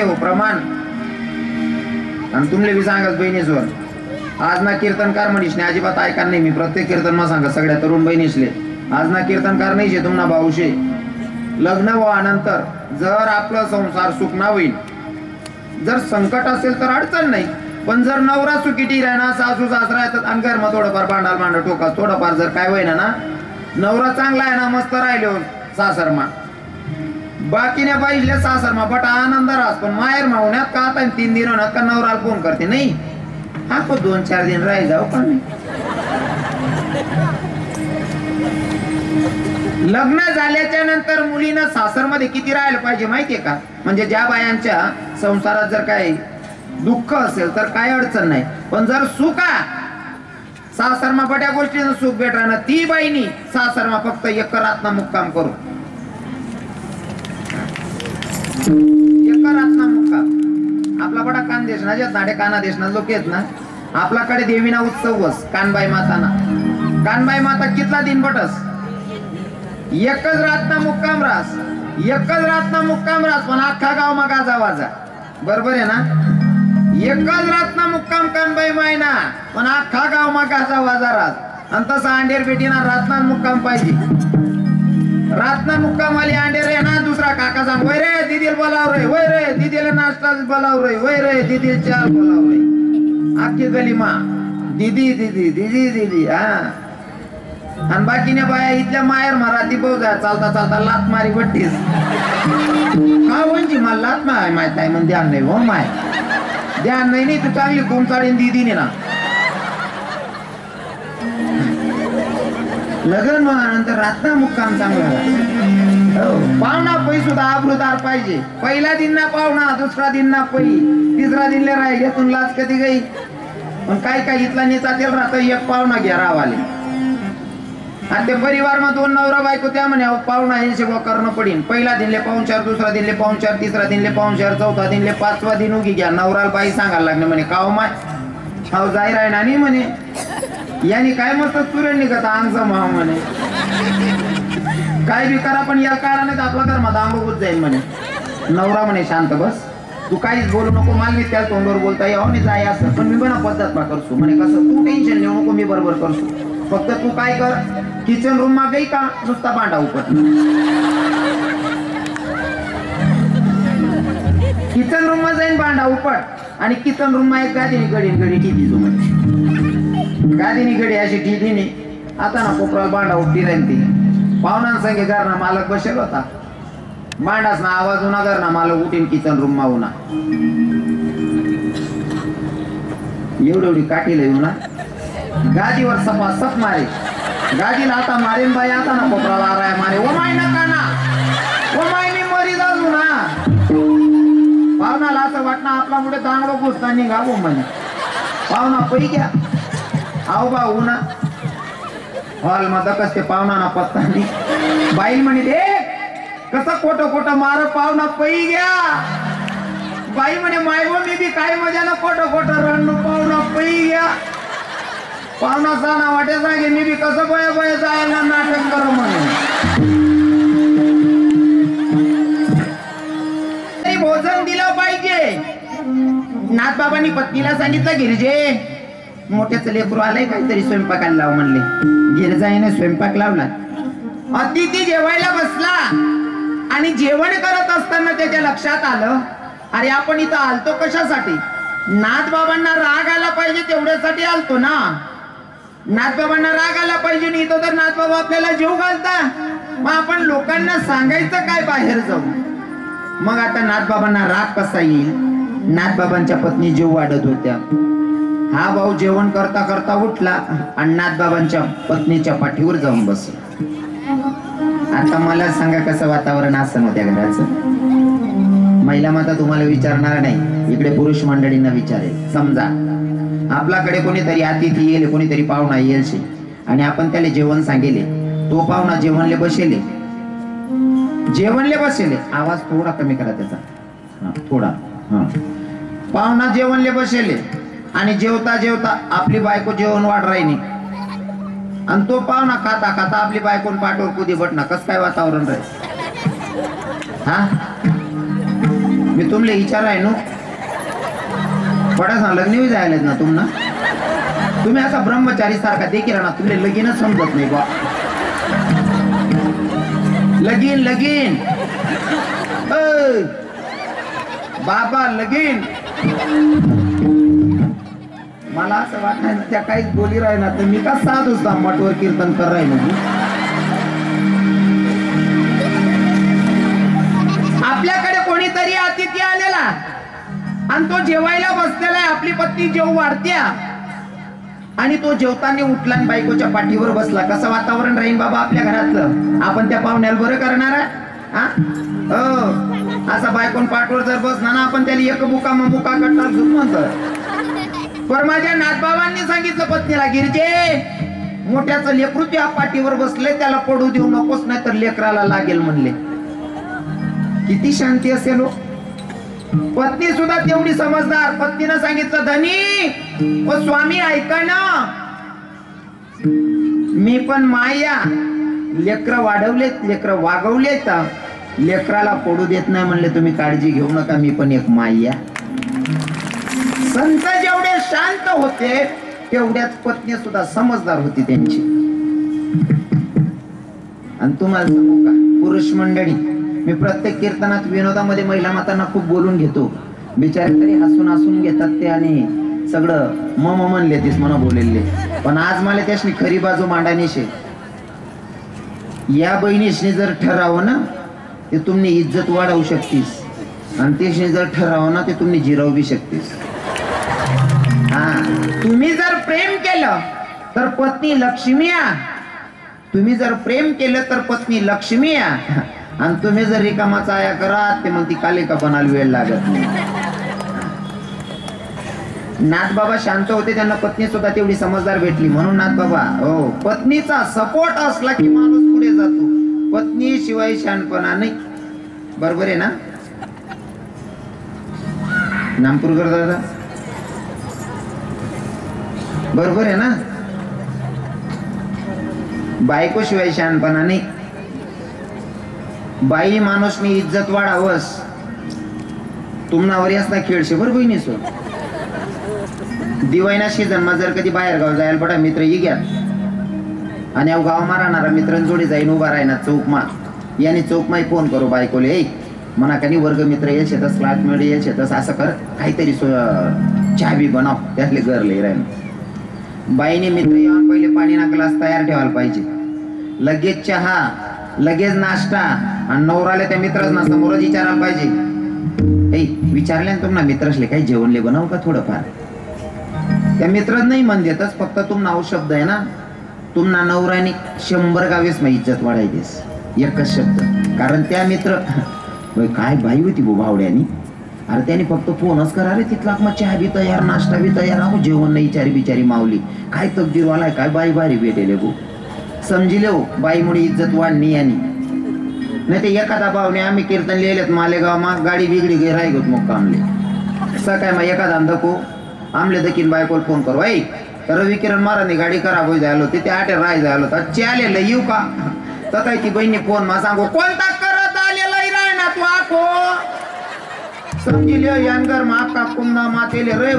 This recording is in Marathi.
हो प्रमाण. आणि तुमले बी सांगत बहिणीसवर आज ना कीर्तनकार म्हणीस नाही अजिबात ऐका नाही. मी प्रत्येक कीर्तन मा सांगत सगळ्या तरुण बहिणीसले आज ना कीर्तनकार नाही शे तुम्हाला भाऊशे. लग्न व्हानंतर जर आपलं संसार सुखना होईल, जर संकट असेल तर अडचण नाही. पण जर नवरा सुखीटी राहणार, सासू सासरा येतात आणि घर मग थोडंफार भांडाल भांड ठोका थोडंफार जर काय होईना ना, नवरा चांगला आहे ना मस्त राहिले सासरमा बाकीने पाहिजे सासरमा बट आनंद राहत. पण माहेर मावण्यात का आता 3 दिन होण्यात का नवराला फोन करते नाही हा को 2-4 दिन राही जाऊ का नाही. लग्न झाल्याच्या नंतर मुलीनं सासरमध्ये किती राहायला पाहिजे माहितीये का. म्हणजे ज्या बायांच्या संसारात जर काही दुःख असेल तर काय अडचण नाही. पण जर सुखा सासरमा बड्या गोष्टीनं सुख भेटणार ना ती बाईनी सासरमा फक्त एक रातना मुक्काम करू. एक रातना मुक्काम. आपला बडा कान देश ना नाडे काना देश ना लोक येत ना आपल्याकडे देवीना उत्सवस कानबाई माताना. कानबाई माता कितला दिन बटस एकच रातना मुक्काम रास. एकच रातना मुक्काम रास पण अख्खा गाव मग गाजा वाजा. बरोबर आहे ना. एकच रातना मुक्काम कानबाई मायना पण अख्खा गाव मग गाजा वाजा रास. आणि तसं अंडेर बेटीना रातना मुक्काम पाहिजे. रातना मुक्काम वाली अंडेर आहे ना दुसरा काका सांग वय रे दीदीला बोलाव रे, वय रे दीदीला नाश्ता बोलाव रे, वय रे दीदीला चहा बोलाव रे. अख्खी गली मा दीदी दीदी दीदी दीदी हा. आणि बाकीने बाया इथल्या माहेर मराठी बहुजा चालता चालता लात मारी बट्टीस का म्हणजे मला लात माय माहित आहे म्हणून ध्यान नाही हो माय ध्यान नाही तू चांगली कोण चाळीन दीदीने ना. लग्न नंतर रातना मुक्काम चांगला. पाहुणा पै सुद्धा आबरूदार पाहिजे. पहिला दिन ना पाहुणा, दुसरा दिन ना पै, तिसरा दिन ले राहिले तुन लाच कधी गई. पण काय इथला नेता तेल राहतं एक पाहुणा घ्या रावाले. आणि ते परिवार मध्ये 2 नवरा बायको त्या म्हणे पाहुणा हे सेवा करणं पडीन. पहिला दिनले पाहुणचार, दुसरा दिनले पाहुणचार, तिसरा दिनले पाहुणचार, चौथा दिनले 5वा दिन उगी घ्या. नवराला बाई सांगायला लागले म्हणे काव माय हाव जाई राय नानी म्हणे यानी काय मस्त तुरण निघत अंग माव म्हणे काय बी करा पण या काळाने आपला धर्मात अंगभूत जाईल म्हणे. नवरा म्हणे शांत बस तू काहीच बोलू नको मला मी त्या तोंडवर बोलता यावं नाही जाय असं पण मी बना पद्धत करतो म्हणे. कसं तू टेन्शन घेऊ नको मी बरोबर करतो. फक्त तू काय कर किचन रूम मा गई का नुसता भांडा उपट. किचन रूम मा जाईन भांडा उपट आणि किचन रूम मा एक गादीनी गडी टीव्ही जो म्हणजे गादीनी गडी अशी टीव्हीने आता ना कोपरा भांडा उपटी राहील. ती पाहुण्यांसंगे घरना मालक बसेल होता. भांडास ना आवाज होणार घरना मालक उठीन किचन रूम मा होणार एवढी काठीला येऊ ना गादीवर सपासप मारे. गादीला आता मारेन बाई आता ना कोपराला आराय मारे ओ माय नका ना ओ माय मी मरी जाऊ ना. पाहुणाला असं वाटणं आपला मुळे दांगडो घुसता निघावो म्हणे. पाहुणा पै घ्या आव बा उन्हा हॉल मध्ये कसते पाहुणा ना पत्ता नाही. बाई म्हणे दे कसं खोटं मार पाहुणा पै घ्या. बाई म्हणे मायवो मी बी काय मजा ना खोटं रणू पाहुणा पै घ्या. पाहुणा साना वाटे सांगे मी बी कसं बया जायला नाटक करू म्हणे. भोजन दिलं पाहिजे. नाथबाबांनी पत्नीला सांगितलं गिरजे मोठ्याच लेकरू आलंय काहीतरी स्वयंपाकाला लाव म्हणले. गिरजाईने स्वयंपाक लावला. अतिथी जेवायला बसला आणि जेवण करत असताना त्याच्या लक्षात आलं अरे आपण इथं आलतो कशासाठी. नाथबाबांना राग आला पाहिजे तेवढ्यासाठी आलतो ना. नाथबाबांना राग आला पाहिजे नाही तर नाथबाबा आपल्याला जीव घालता. मग आपण लोकांना सांगायचं काय बाहेर जाऊ. मग आता नाथबाबांना राग कसा येईल. नाथबाबांच्या पत्नी जीव वाढत होत्या. हा भाऊ जेवण करता करता उठला आणि नाथबाबांच्या पत्नीच्या पाठीवर जाऊन बसला. आता मला सांगा कसं वातावरण असं होत्या घराचं. महिला माता तुम्हाला विचारणार नाही इकडे पुरुष मंडळींना विचारेल. समजा आपल्याकडे कोणीतरी अतिथी येईल कोणीतरी पाहुणा येईल आणि आपण त्याला जेवण सांगेले. तो पाहुणा जेवणले बसेले आवाज थोडा कमी करा त्याचा थोडा. पाहुणा जेवणले बसेले आणि जेवता जेवता आपली बायको जेवण वाढ राहिली आणि तो पाहुणा खाता खाता आपली बायकोन पाठवर कुदी बटना. कस काय वातावरण राहील. हा मी तुमले विचार आहे नो पडा सांग लग्न जायला ना तुम्हाला तुम्ही असा ब्रह्मचारी सारखा देखील ना तुमले लगीनच समजत नाही बा लगीन लगीन बाबा लगीन मला असं वाटणार त्या काहीच बोली राहिना तर मी का साधूच मठवर कीर्तन कर राहिलो आपल्याकडे कोणीतरी अतिथी आलेला आणि तो जेवायला बसलेला आहे आपली पत्नी जेव वाढत्या आणि तो जेवताना उठला आणि बायकोच्या पाठीवर बसला कसं वातावरण राहील बाबा आपल्या घरातलं आपण त्या पाहुण्याला बरं करणार असा बायकोन पाठवर जर बसला ना आपण त्याला एक बुका मुका कटणार म्हणतो पण माझ्या नाथबाबांनी सांगितलं पत्नीला गिरजे मोठ्याचं लेकरू त्या पाठीवर बसले त्याला पडू देऊ नकोस नाही तर लेकराला लागेल म्हणले किती शांती असेल पत्नी सुद्धा तेवढी समजदार पत्नीनं सांगितलं धनी ओ स्वामी ऐका ना मी पण माया लेकर वाढवलेत लेकर वागवलेत लेकराला पडू देत नाही म्हणले तुम्ही काळजी घेऊ नका मी पण एक माया संत जेवढे शांत होते तेवढ्याच पत्नी सुद्धा समजदार होती त्यांची आणि तुम्हाला सांगू का पुरुष मंडळी मी प्रत्येक कीर्तनात विनोदामध्ये महिला मातांना खूप बोलून घेतो बिचारे तरी हसून हसून घेतात ते आणि सगळं मम म्हणले तीस म्हणा बोललेले पण आज मला त्याशी खरी बाजू मांडानीशे या बहिणीशने जर ठरावं ना ते तुम्ही इज्जत वाढवू शकतीस आणि त्याशी जर ठरावं ना ते तुम्ही जिरवू बी शकतीस हा तुम्ही जर प्रेम केलं तर पत्नी लक्ष्मी तुम्ही जर प्रेम केलं तर पत्नी लक्ष्मी आणि तुम्ही जर रिकामाचा आया करा ते मग ती कालिका बनायला वेळ लागत नाही नाथबाबा शांत होते त्यांना पत्नी सुद्धा तेवढी समजदार भेटली म्हणून नाथबाबा हो पत्नीचा सपोर्ट असला की माणूस पुढे जातो पत्नी शिवाय शहाणपणा नाही बरोबर आहे ना नामपूरकर दादा बरोबर आहे ना बायको शिवाय शहाणपणा नाही बाई माणूसनी इज्जत वाढावस तुमनावर असता खेळशे बरं बहिणी सो दिवाळीना सीझन मा जर कधी बाहेर गाव जायला पडा मित्र ये घ्या आणि गाव मा राहणारा मित्रांजोडी जाईन उभा राहणार चौक मा याने चौक माही फोन करू बायकोले म्हणा काही वर्ग मित्र येईल शेतस क्लासमेट येईल शेतस असं कर काहीतरी चहा बी बनव त्यातले गरले राहील बाईने मित्र येऊन पहिले पाणी ना ग्लास तयार ठेवायला पाहिजे लगेच चहा लगेच नाश्ता आणि नवराला त्या मित्रांना समोरच विचारायला पाहिजे विचारल्या तुम्हाला मित्रासले काही जेवणले बनव का थोडंफार त्या मित्रात नाही मन देतच फक्त तुम नाव शब्द आहे ना तुम्हाला नवराने 100 गावेस मग इज्जत वाढायचीस एकच शब्द कारण त्या मित्र काय बाई होती भावड्यानी अरे त्याने फक्त फोनच करा रे तिथला मग चहा बी तयार नाश्ता बी तयार अहो जेवण नाही बिचारी बिचारी मावली काय तकदीरवाला काय बाई बारी भेटेले गो समजिले हो बाईमुळे इज्जत वाढणी यांनी नाही ते एखादा भावने आम्ही कीर्तन लिहिलेत मालेगाव मा गाडी बिगडी गे राही गोत मग कामले सकाळ मग एखादा अंधको आमले दखीन बायकोल फोन करू तर रवी किरण महाराजने गाडी खराब होई जायला होती ते आटे राय जायला होता चालेल येऊ का तर काय ती बहिणी फोन मा सांगू कोणता करत आलेला राय तू आखो समजिले यांगर मा का कुंदा मातेले रे